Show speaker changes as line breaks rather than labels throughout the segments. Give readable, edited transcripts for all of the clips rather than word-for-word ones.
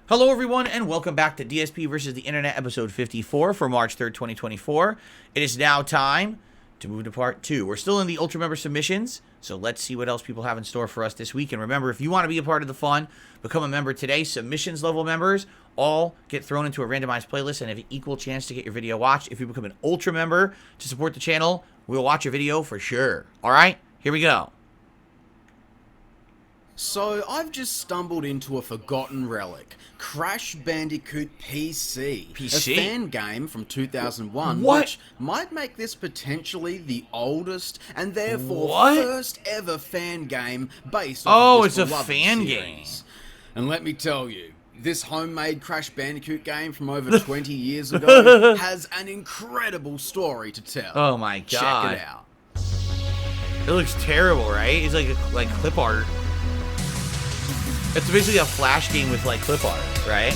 Hello everyone and welcome back to DSP versus the Internet episode 54 for March 3rd, 2024. It is now time to move to part 2. We're still in the Ultra Member submissions, so let's see what else people have in store for us this week. And remember, if you want to be a part of the fun, become a member today. Submissions level members all get thrown into a randomized playlist and have an equal chance to get your video watched. If you become an Ultra Member to support the channel, we'll watch your video for sure. Alright, here we go.
So, I've just stumbled into a forgotten relic, Crash Bandicoot PC.
PC?
A fan game from 2001,
What?
which might make this potentially the oldest and therefore
What?
first ever fan game based on this
it's a
beloved
fan
series.
game.
And let me tell you, this homemade Crash Bandicoot game from over 20 years ago has an incredible story to tell.
Oh my god.
Check it out.
It looks terrible, right? It's like clip art. It's basically a Flash game with like clip art, right?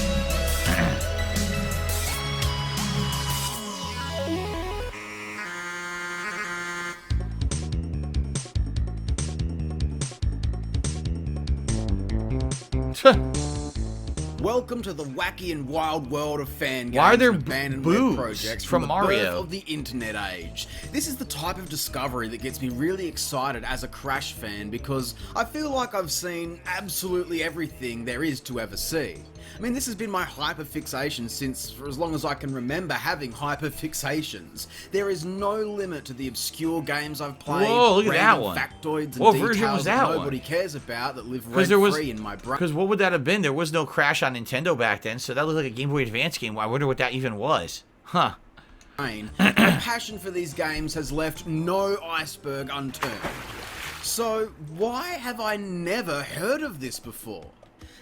Welcome to the wacky and wild world of fan games.
Why are there
and abandoned
boobs
web projects
from
the
Mario?
birth of the internet age. This is the type of discovery that gets me really excited as a Crash fan because I feel like I've seen absolutely everything there is to ever see. I mean, this has been my hyperfixation since for as long as I can remember having hyperfixations. There is no limit to the obscure games I've played.
Whoa, look at that
random
one.
factoids and
What
details
version was
that
that
nobody
one?
cares about that live
Because there was
rent-free in my brain.
Because what would that have been? There was no Crash on Nintendo back then, so that looked like a Game Boy Advance game. I wonder what that even was. Huh.
My passion for these games has left no iceberg unturned. So why have I never heard of this before?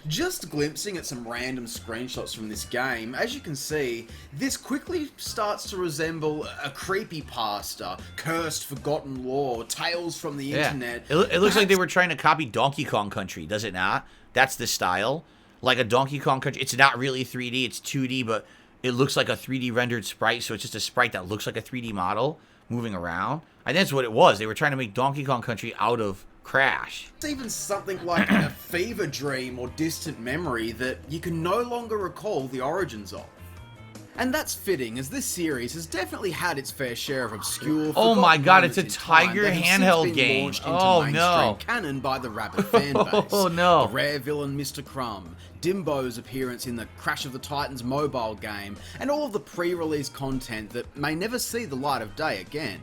Just glimpsing at some random screenshots from this game, as you can see, this quickly starts to resemble a creepypasta, cursed forgotten lore, tales from the internet.
It looks like they were trying to copy Donkey Kong Country, does it not? That's the style. Like a Donkey Kong Country. It's not really 3D, it's 2D, but it looks like a 3D rendered sprite, so it's just a sprite that looks like a 3D model moving around. I think that's what it was. They were trying to make Donkey Kong Country out of Crash.
It's even something like a fever dream or distant memory that you can no longer recall the origins of. And that's fitting, as this series has definitely had its fair share of obscure.
Oh my god, it's a
moments in time
Tiger
that have since
handheld
been
game.
launched into
Oh
mainstream
no.
canon by the rabid fan base.
Oh no.
The rare villain Mr. Crumb, Dimbo's appearance in the Crash of the Titans mobile game, and all of the pre-release content that may never see the light of day again.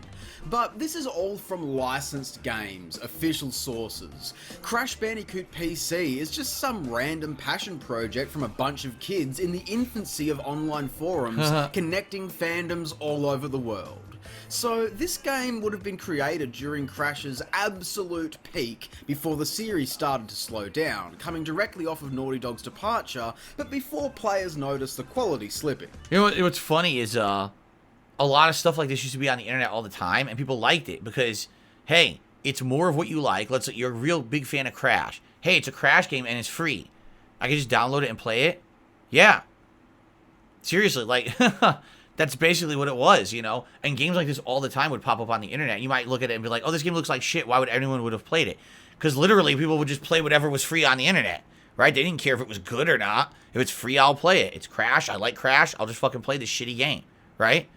But this is all from licensed games, official sources. Crash Bandicoot PC is just some random passion project from a bunch of kids in the infancy of online forums connecting fandoms all over the world. So this game would have been created during Crash's absolute peak before the series started to slow down, coming directly off of Naughty Dog's departure, but before players noticed the quality slipping.
You know what's funny is a lot of stuff like this used to be on the internet all the time, and people liked it because, hey, it's more of what you like. You're a real big fan of Crash. Hey, it's a Crash game and it's free. I can just download it and play it. Yeah. Seriously, like, that's basically what it was, you know? And games like this all the time would pop up on the internet. You might look at it and be like, oh, this game looks like shit. Why would anyone would have played it? Because literally, people would just play whatever was free on the internet, right? They didn't care if it was good or not. If it's free, I'll play it. It's Crash. I like Crash. I'll just fucking play this shitty game, right?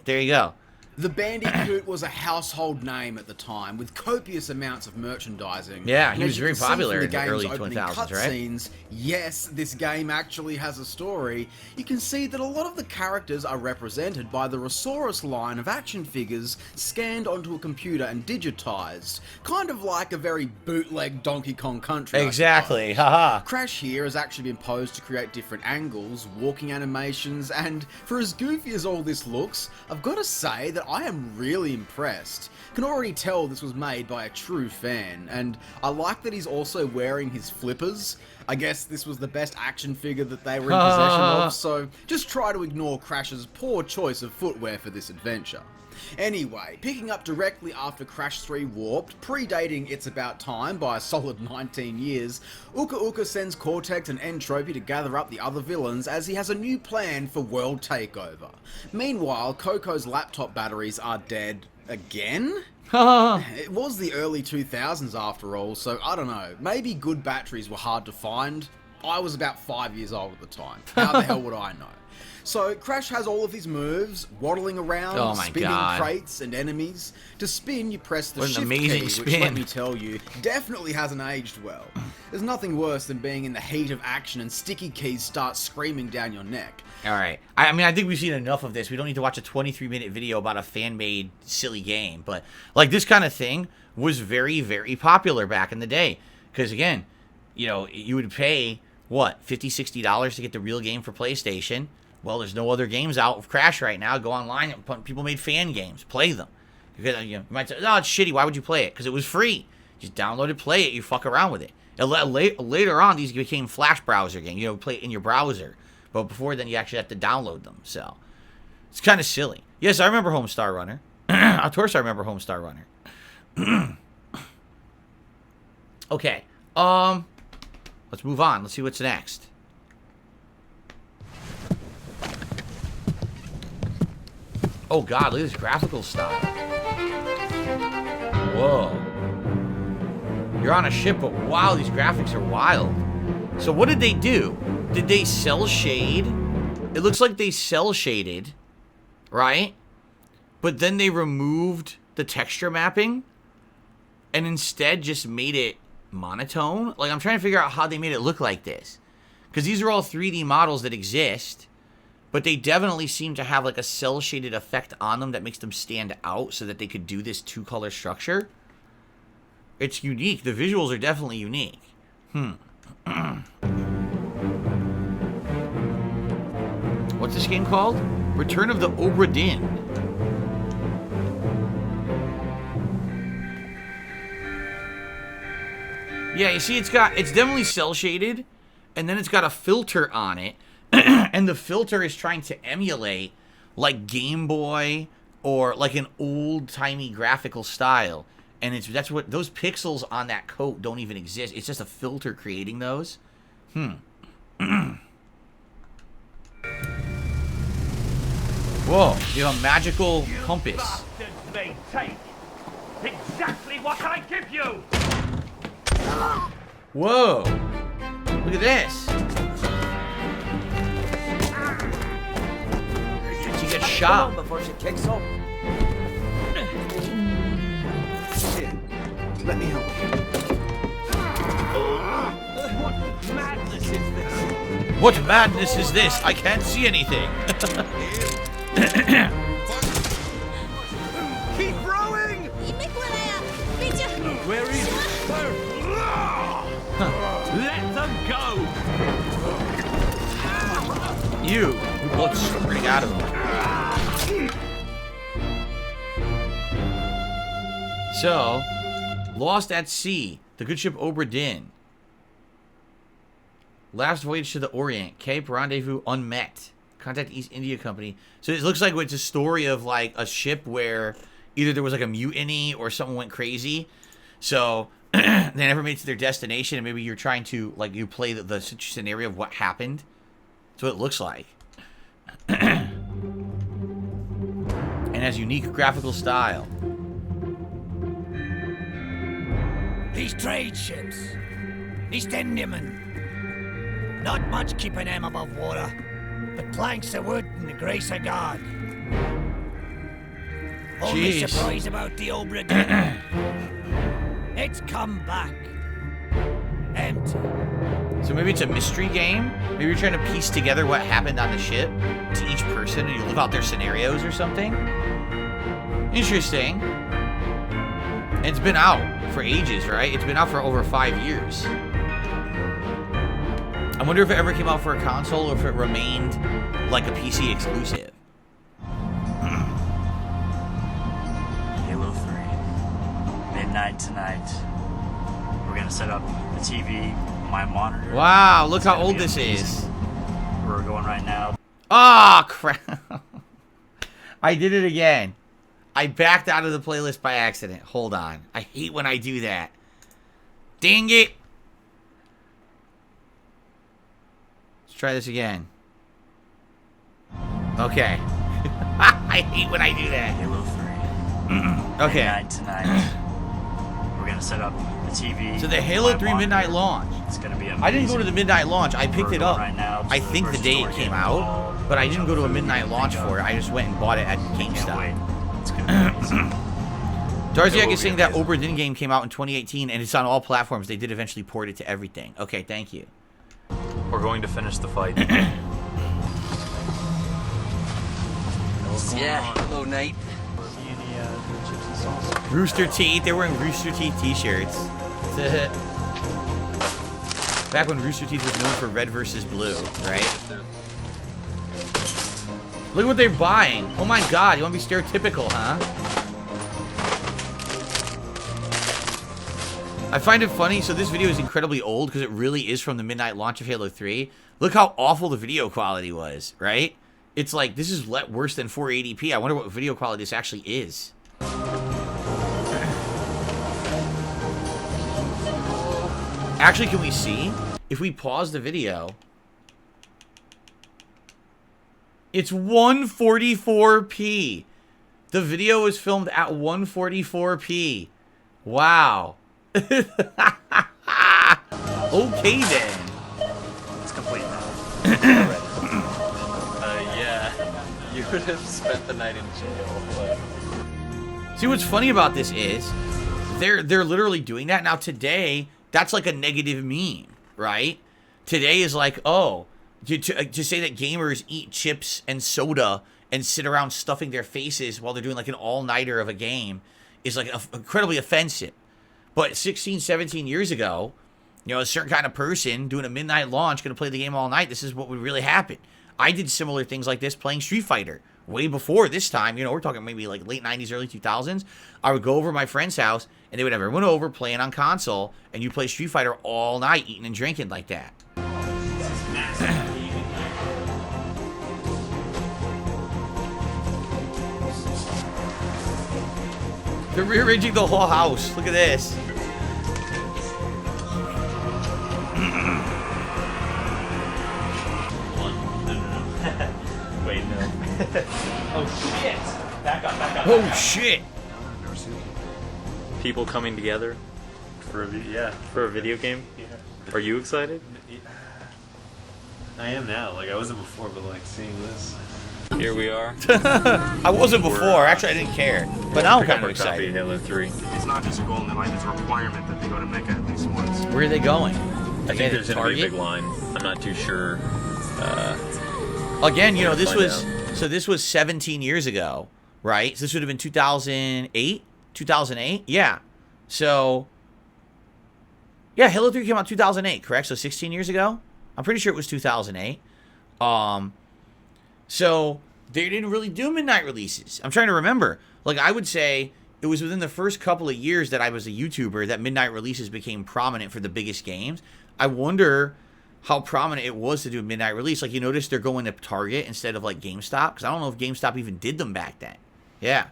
There you go.
The Bandicoot was a household name at the time, with copious amounts of merchandising.
Yeah,
And
he
as
was
you
very
can see
popular
from
in the
game's
early
opening
2000s, right?
cutscenes, yes, this game actually has a story. You can see that a lot of the characters are represented by the Rosaurus line of action figures scanned onto a computer and digitized, kind of like a very bootleg Donkey Kong Country.
Exactly, haha.
Crash here has actually been posed to create different angles, walking animations, and for as goofy as all this looks, I've got to say that I am really impressed. Can already tell this was made by a true fan, and I like that he's also wearing his flippers. I guess this was the best action figure that they were in possession of, so just try to ignore Crash's poor choice of footwear for this adventure. Anyway, picking up directly after Crash 3 Warped, predating It's About Time by a solid 19 years, Uka Uka sends Cortex and Entropy to gather up the other villains as he has a new plan for world takeover. Meanwhile, Coco's laptop batteries are dead again? It was the early 2000s after all, so I don't know, maybe good batteries were hard to find. I was about 5 years old at the time. How the hell would I know? So Crash has all of his moves, waddling around,
Oh my
spinning
God.
crates and enemies. To spin, you press the
What an
shift
amazing
key,
spin.
which, let me tell you, definitely hasn't aged well. There's nothing worse than being in the heat of action and sticky keys start screaming down your neck.
All right. I mean, I think we've seen enough of this. We don't need to watch a 23-minute video about a fan-made silly game. But, like, this kind of thing was very, very popular back in the day. Because, again, you know, you would pay, what, $50, $60 to get the real game for PlayStation. Well, there's no other games out of Crash right now. Go online. People made fan games. Play them. You might say, oh, it's shitty. Why would you play it? Because it was free. Just download it, play it. You fuck around with it. And later on, these became Flash browser games. You know, play it in your browser. But before then, you actually have to download them. So, it's kind of silly. Yes, I remember Homestar Runner. Of course I remember Homestar Runner. Okay. Let's move on. Let's see what's next. Oh, God. Look at this graphical style. Whoa. You're on a ship, but wow, these graphics are wild. So what did they do? Did they cell shade? It looks like they cell shaded, right? But then they removed the texture mapping and instead just made it monotone. Like, I'm trying to figure out how they made it look like this. Because these are all 3D models that exist, but they definitely seem to have like a cell shaded effect on them that makes them stand out so that they could do this 2-color structure. It's unique. The visuals are definitely unique. What's this game called? Return of the Obra Dinn. Yeah, you see, it's definitely cell shaded, and then it's got a filter on it, and the filter is trying to emulate like Game Boy or like an old-timey graphical style. And that's what those pixels on that coat don't even exist. It's just a filter creating those. Whoa, you have a magical compass.
Bastards may take exactly what I give you.
Whoa. Look at this. She gets shot.
Before she kicks off.
Let me help you.
What madness is this?
What madness is this? I can't see anything.
Keep rowing! Where is her? Let them go!
You, blood spurting out of him. So, Lost at Sea, the good ship Obra Dinn. Last voyage to the Orient, Cape Rendezvous unmet. Contact East India Company. So it looks like it's a story of like a ship where either there was like a mutiny or someone went crazy. So they never made it to their destination, and maybe you're trying to like you play the scenario of what happened. That's what it looks like. And has unique graphical style.
These trade ships, East Indiamen. Not much keeping them above water, but planks of wood and the grace of God. Only
Jeez.
surprise about the Obra Dinn. It's come back. Empty.
So maybe it's a mystery game? Maybe you're trying to piece together what happened on the ship to each person and you live out their scenarios or something? Interesting. And it's been out for ages, right? It's been out for over 5 years. I wonder if it ever came out for a console or if it remained like a PC exclusive.
Halo 3. Midnight tonight. We're gonna set up the TV, my monitor.
Wow, look
It's
how
gonna
old
be
this
amazing.
is.
We're going right now.
Ah, crap. I did it again. I backed out of the playlist by accident. Hold on. I hate when I do that. Dang it. Let's try this again. Okay. I hate when I do that.
Halo 3.
Okay.
Midnight tonight. We're gonna set up the the TV.
So the Halo 3 midnight launch.
It's gonna be amazing.
I didn't go to the midnight launch. I picked it up.
Right now,
I think the day it came out, but I didn't go to a midnight launch for it. I just went and bought it at GameStop.
It's gonna be amazing.
Darziak is saying that Obra Dinn game came out in 2018 and it's on all platforms. They did eventually port it to everything. Okay, thank you.
We're going to finish the fight.
Yeah, hello, Nate.
Rooster Teeth. They're wearing Rooster Teeth t-shirts. Back when Rooster Teeth was known for red versus blue, right? Look at what they're buying. Oh my god, you want to be stereotypical, huh? I find it funny. So this video is incredibly old because it really is from the midnight launch of Halo 3. Look how awful the video quality was, right? It's like, this is worse than 480p. I wonder what video quality this actually is. Actually, can we see? If we pause the video, it's 144p. The video was filmed at 144p. Wow. Okay then.
It's complete now.
Yeah. You would have spent the night in jail, but...
See, what's funny about this is they're literally doing that now. Today, that's like a negative meme, right? Today is like, oh, to say that gamers eat chips and soda and sit around stuffing their faces while they're doing like an all-nighter of a game is like incredibly offensive. But 16, 17 years ago, you know, a certain kind of person doing a midnight launch going to play the game all night. This is what would really happen. I did similar things like this playing Street Fighter way before this time. You know, we're talking maybe like late 90s, early 2000s. I would go over to my friend's house, and they would have everyone over playing on console, and you play Street Fighter all night, eating and drinking like that. They're rearranging the whole house. Look at this.
Wait, no. Oh shit! Back up, back up.
Oh shit!
People coming together for a video game.
Yeah.
Are you excited?
I am now. Like I wasn't before, but like seeing this.
Here we are.
I wasn't before. Actually, I didn't care. But now I'm kind of excited.
Halo 3.
It's not just a goal in their life, it's a requirement that they go to Mecca at least once.
Where are they going?
I think there's gonna be a big line. I'm not too sure.
Again, you know, this was 17 years ago, right? So this would have been 2008? 2008? Yeah. So, yeah, Halo 3 came out 2008, correct? So 16 years ago? I'm pretty sure it was 2008. So they didn't really do midnight releases. I'm trying to remember. Like, I would say it was within the first couple of years that I was a YouTuber that midnight releases became prominent for the biggest games. I wonder how prominent it was to do a midnight release. Like, you notice they're going to Target instead of, like, GameStop? Because I don't know if GameStop even did them back then. Yeah.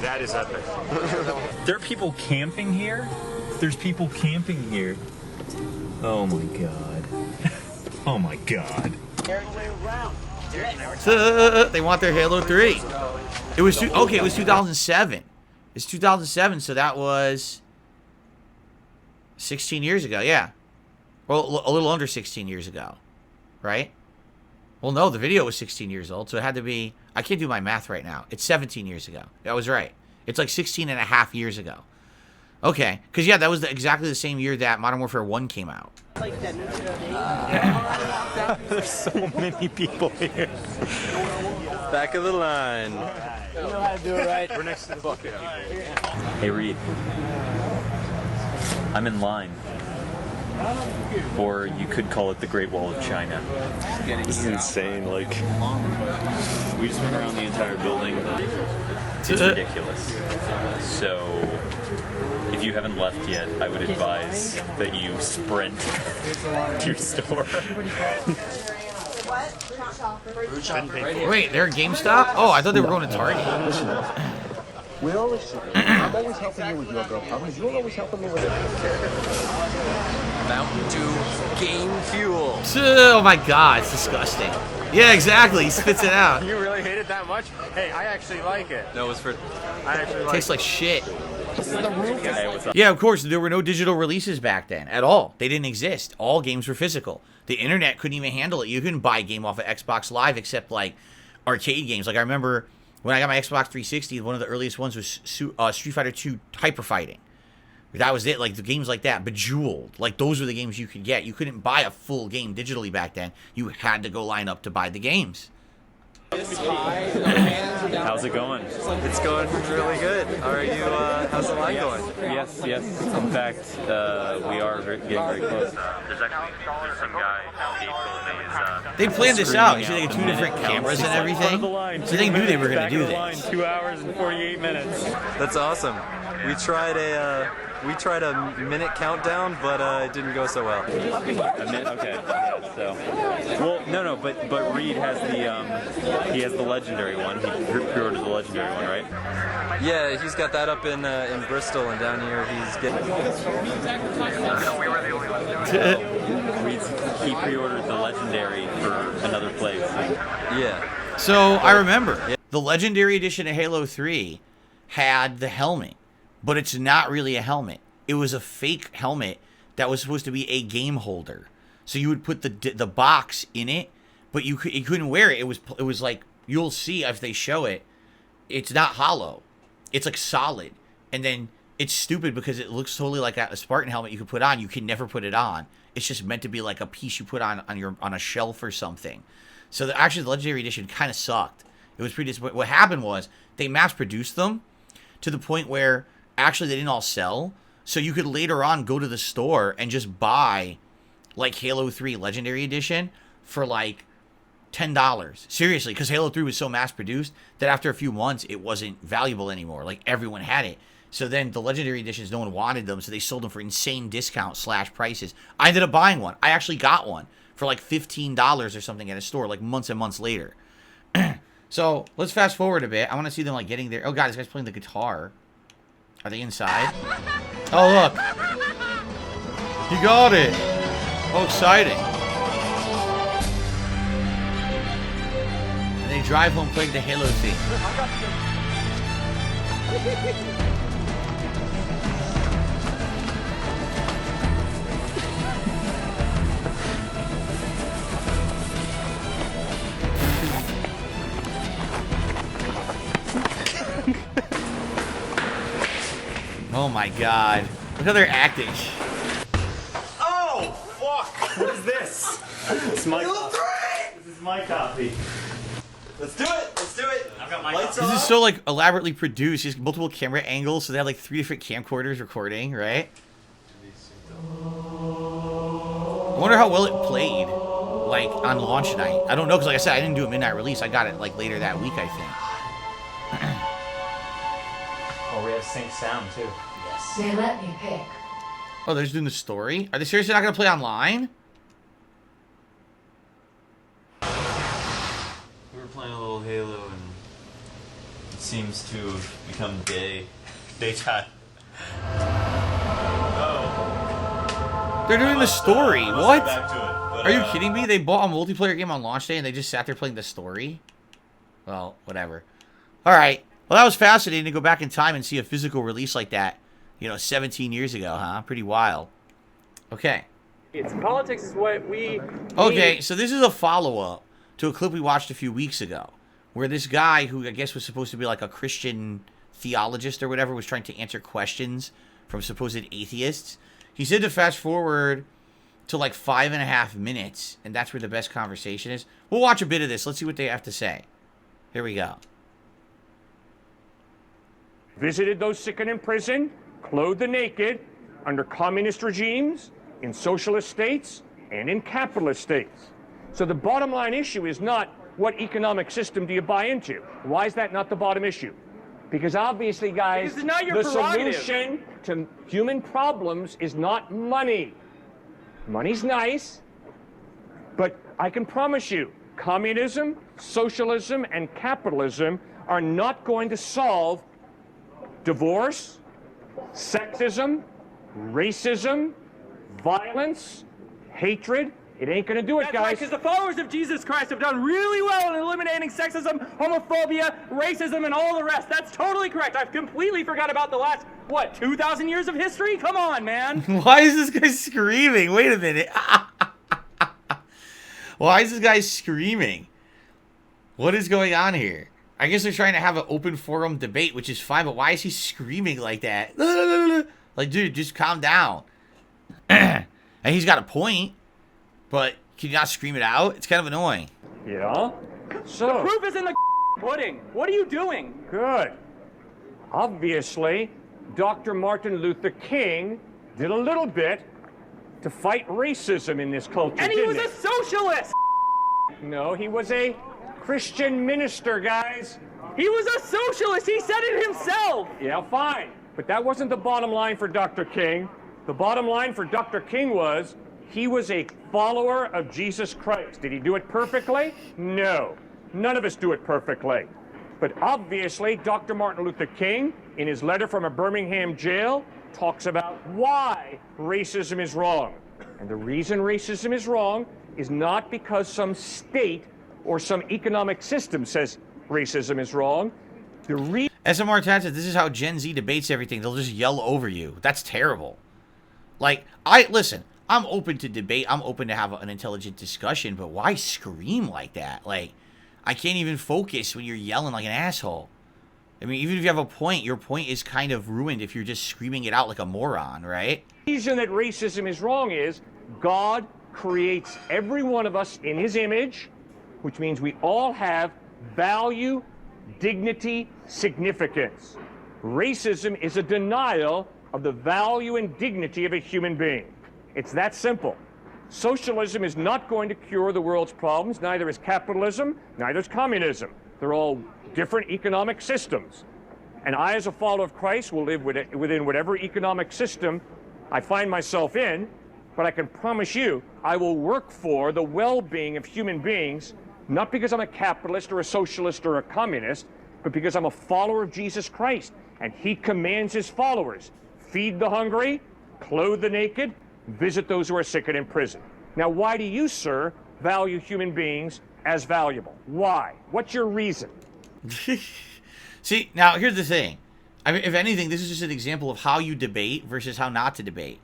That is epic.
There are people camping here? There's people camping here. Oh my god. Oh my god.
They want their Halo 3. It was okay, it was 2007. It's 2007, so that was 16 years ago, yeah. Well, a little under 16 years ago, right? Well, no, the video was 16 years old, so it had to be... I can't do my math right now. It's 17 years ago. I was right. It's like 16 and a half years ago. Okay, because, yeah, that was exactly the same year that Modern Warfare 1 came out.
There's so many people here.
Back of the line.
You know how to do it right.
We're next to the bucket.
Hey, Reed. I'm in line. Or you could call it the Great Wall of China.
This is insane. Like,
We just went around the entire building. It's ridiculous. So, if you haven't left yet, I would advise that you sprint to your store.
Wait, they're at GameStop? Oh, I thought they were going to Target.
We always say, I'm always helping you with your girl problems. You're always helping me with it.
Mountain Dew Game Fuel.
Oh my god, it's disgusting. Yeah, exactly. He spits it out.
You really hate it that much? Hey, I actually like it.
No, it was for.
I actually like
Tastes like shit.
Hey, what's up?
Yeah, of course, there were no digital releases back then at all. They didn't exist. All games were physical. The internet couldn't even handle it. You couldn't buy a game off of Xbox Live except like arcade games. Like I remember when I got my Xbox 360, one of the earliest ones was Street Fighter 2 Hyper Fighting. That was it. Like the games like that, Bejeweled. Like those were the games you could get. You couldn't buy a full game digitally back then. You had to go line up to buy the games.
How's it going?
It's going really good. How are you? How's the line going?
Yes. In fact, we are getting very close.
There's actually some guy
They planned this out. You see, they got 2 different cameras and everything. So they knew they were going to do this.
2 hours and 48 minutes.
That's awesome. We tried a minute countdown, but it didn't go so well.
A minute, okay. Yeah, so, well, no, but Reed has he has the legendary one. He pre-ordered the legendary one, right?
Yeah, he's got that up in Bristol, and down here he's getting.
We were the only ones doing it.
He pre-ordered the legendary for another place.
Yeah.
So I remember the legendary edition of Halo 3 had the helmet, but it's not really a helmet. It was a fake helmet that was supposed to be a game holder. So you would put the box in it, but you couldn't wear it. It was like, you'll see if they show it. It's not hollow. It's like solid. And then it's stupid because it looks totally like a Spartan helmet you could put on. You can never put it on. It's just meant to be like a piece you put on a shelf or something. So actually the legendary edition kind of sucked. It was pretty disappointing. What happened was they mass produced them to the point where actually they didn't all sell. So you could later on go to the store and just buy like Halo 3 Legendary Edition for like $10. Seriously, because Halo 3 was so mass produced that after a few months it wasn't valuable anymore. Like everyone had it. So then the Legendary Editions, no one wanted them, so they sold them for insane discount / prices. I ended up buying one. I actually got one for like $15 or something at a store like months and months later. So let's fast forward a bit. I want to see them like getting there. Oh god, this guy's playing the guitar. Are they inside? Oh look. He got it. Oh, exciting. And they drive home playing the Halo theme. Oh my god. Look how they're acting.
Oh, fuck! What is this?
It's my This is my copy.
Let's do it! Let's do it! I've got my lights
This is so like elaborately produced. There's multiple camera angles, so they have like 3 different camcorders recording, right? I wonder how well it played, like on launch night. I don't know, because like I said, I didn't do a midnight release. I got it like later that week, I think.
Oh, we have sync sound too.
Yes. They let me pick.
Oh, they're just doing the story? Are they seriously not going to play online?
We were playing a little Halo and it seems to have become daytime. Oh.
They're doing the story. What?
Back to it, but,
Are you kidding me? They bought a multiplayer game on launch day and they just sat there playing the story? Well, whatever. Alright. Well, that was fascinating to go back in time and see a physical release like that, 17 years ago, huh? Pretty wild. Okay.
Politics is what we...
Okay, so this is a follow-up to a clip we watched a few weeks ago, where this guy, who I guess was supposed to be like a Christian theologist or whatever, was trying to answer questions from supposed atheists. He said to fast forward to like 5.5 minutes, and that's where the best conversation is. We'll watch a bit of this. Let's see what they have to say. Here we go.
Visited those sick and in prison, clothed the naked, under communist regimes, in socialist states, and in capitalist states. So the bottom line issue is not what economic system do you buy into. Why is that not the bottom issue? Because obviously, guys,
Because it's not your
the
prerogative.
solution to human problems is not money. Money's nice, but I can promise you, communism, socialism, and capitalism are not going to solve divorce, sexism, racism, violence, hatred, It ain't gonna do it,
That's right,
guys.
because the followers of Jesus Christ have done really well in eliminating sexism, homophobia, racism, and all the rest. That's totally correct. I've completely forgot about the last, what, 2,000 years of history? Come on, man.
Why is this guy screaming? Wait a minute. Why is this guy screaming? What is going on here? I guess they're trying to have an open forum debate, which is fine, but why is he screaming like that? Like, dude, just calm down. And he's got a point, but can you not scream it out? It's kind of annoying.
Yeah? So.
The proof is in the pudding. What are you doing?
Good. Obviously, Dr. Martin Luther King did a little bit to fight racism in this culture,
And he
didn't
was a socialist.
No, he was a Christian minister, guys.
He was a socialist. He said it himself.
Yeah, fine. But that wasn't the bottom line for Dr. King. The bottom line for Dr. King was he was a follower of Jesus Christ. Did he do it perfectly? No. None of us do it perfectly. But obviously, Dr. Martin Luther King, in his letter from a Birmingham jail, talks about why racism is wrong. And the reason racism is wrong is not because some state or some economic system says racism is wrong.
SMR Tat said, this is how Gen Z debates everything. They'll just yell over you. That's terrible. Like, listen, I'm open to debate. I'm open to have an intelligent discussion, but why scream like that? Like, I can't even focus when you're yelling like an asshole. I mean, even if you have a point, your point is kind of ruined if you're just screaming it out like a moron, right?
The reason that racism is wrong is God creates every one of us in his image, which means we all have value, dignity, significance. Racism is a denial of the value and dignity of a human being. It's that simple. Socialism is not going to cure the world's problems. Neither is capitalism, neither is communism. They're all different economic systems. And I, as a follower of Christ, will live within whatever economic system I find myself in, but I can promise you I will work for the well-being of human beings, not because I'm a capitalist or a socialist or a communist, but because I'm a follower of Jesus Christ. And he commands his followers, feed the hungry, clothe the naked, visit those who are sick and in prison. Now, why do you, sir, value human beings as valuable? Why? What's your reason?
See, now here's the thing. I mean, if anything, this is just an example of how you debate versus how not to debate.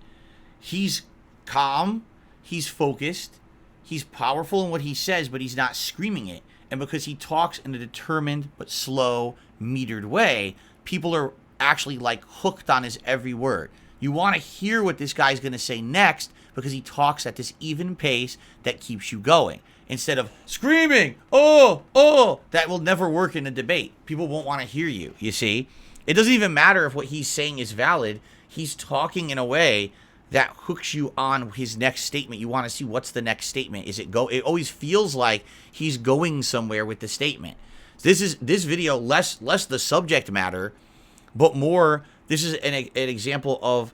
He's calm, he's focused, he's powerful in what he says, but he's not screaming it. And because he talks in a determined but slow, metered way, people are actually like hooked on his every word. You want to hear what this guy's going to say next because he talks at this even pace that keeps you going. Instead of screaming, oh, that will never work in a debate. People won't want to hear you, you see? It doesn't even matter if what he's saying is valid. He's talking in a way that hooks you on his next statement. You want to see what's the next statement. It always feels like he's going somewhere with the statement. This video less the subject matter, but more this is an example of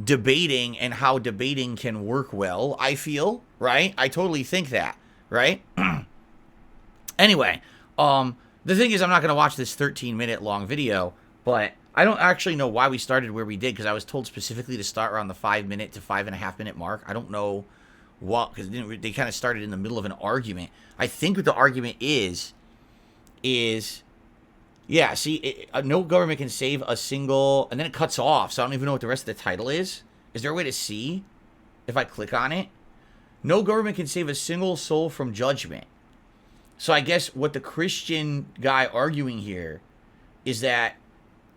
debating and how debating can work well, I feel, right? I totally think that, right? Anyway, the thing is I'm not going to watch this 13-minute long video, but I don't actually know why we started where we did, because I was told specifically to start around the 5-minute to 5.5-minute mark. I don't know what, because they kind of started in the middle of an argument. I think what the argument is yeah, see, no government can save a single, and then it cuts off, so I don't even know what the rest of the title is. Is there a way to see if I click on it? No government can save a single soul from judgment. So I guess what the Christian guy arguing here is that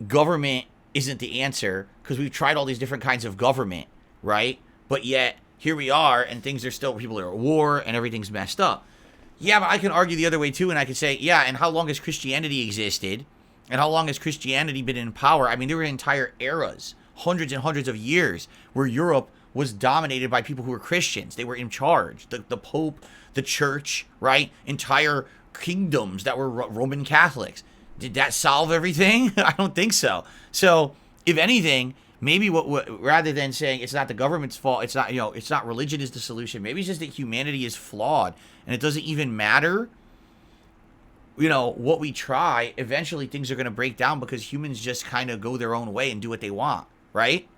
government isn't the answer, because we've tried all these different kinds of government, right? But yet, here we are, and things are still, people are at war, and everything's messed up. Yeah, but I can argue the other way too, and I can say, yeah, and how long has Christianity existed? And how long has Christianity been in power? I mean, there were entire eras, hundreds and hundreds of years, where Europe was dominated by people who were Christians. They were in charge. The Pope, the church, right? Entire kingdoms that were Roman Catholics. Did that solve everything? I don't think so. So, if anything, maybe what rather than saying it's not the government's fault, it's not, it's not religion is the solution. Maybe it's just that humanity is flawed, and it doesn't even matter, what we try. Eventually, things are going to break down because humans just kind of go their own way and do what they want, right?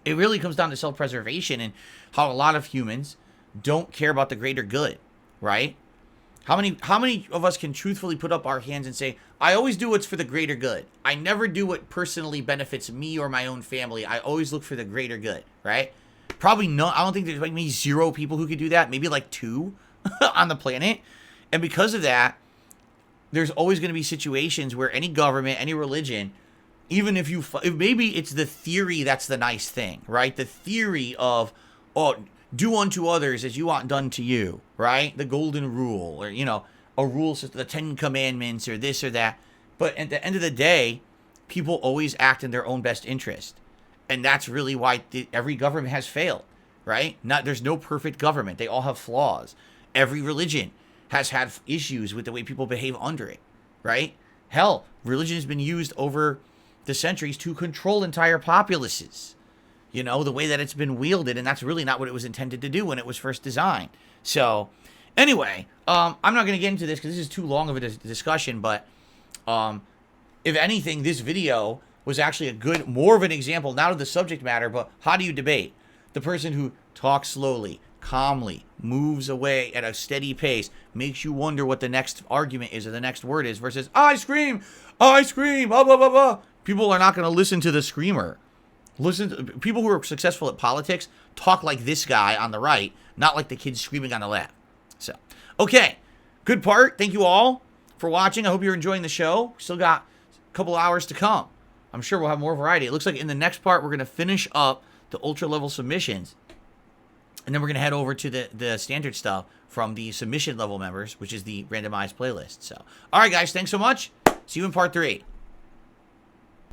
It really comes down to self-preservation and how a lot of humans don't care about the greater good, right? How many of us can truthfully put up our hands and say, I always do what's for the greater good. I never do what personally benefits me or my own family. I always look for the greater good, right? Probably not. I don't think there's like maybe 0 people who could do that. Maybe like 2 on the planet. And because of that, there's always going to be situations where any government, any religion, even if maybe it's the theory that's the nice thing, right? The theory of, oh, do unto others as you want done to you, right? The golden rule, or, you know, a rule system, the 10 commandments, or this or that. But at the end of the day, people always act in their own best interest. And that's really why every government has failed, right? There's no perfect government. They all have flaws. Every religion has had issues with the way people behave under it, right? Hell, religion has been used over the centuries to control entire populaces. You know, the way that it's been wielded, and that's really not what it was intended to do when it was first designed. So, anyway, I'm not going to get into this because this is too long of a discussion, but if anything, this video was actually more of an example, not of the subject matter, but how do you debate? The person who talks slowly, calmly, moves away at a steady pace, makes you wonder what the next argument is or the next word is, versus, I scream, blah, blah, blah, blah. People are not going to listen to the screamer. Listen to people who are successful at politics talk like this guy on the right, not like the kid screaming on the left. So, okay, good part. Thank you all for watching. I hope you're enjoying the show. Still got a couple hours to come. I'm sure we'll have more variety. It looks like in the next part, we're going to finish up the ultra level submissions. And then we're going to head over to the standard stuff from the submission level members, which is the randomized playlist. So, all right, guys, thanks so much. See you in part 3.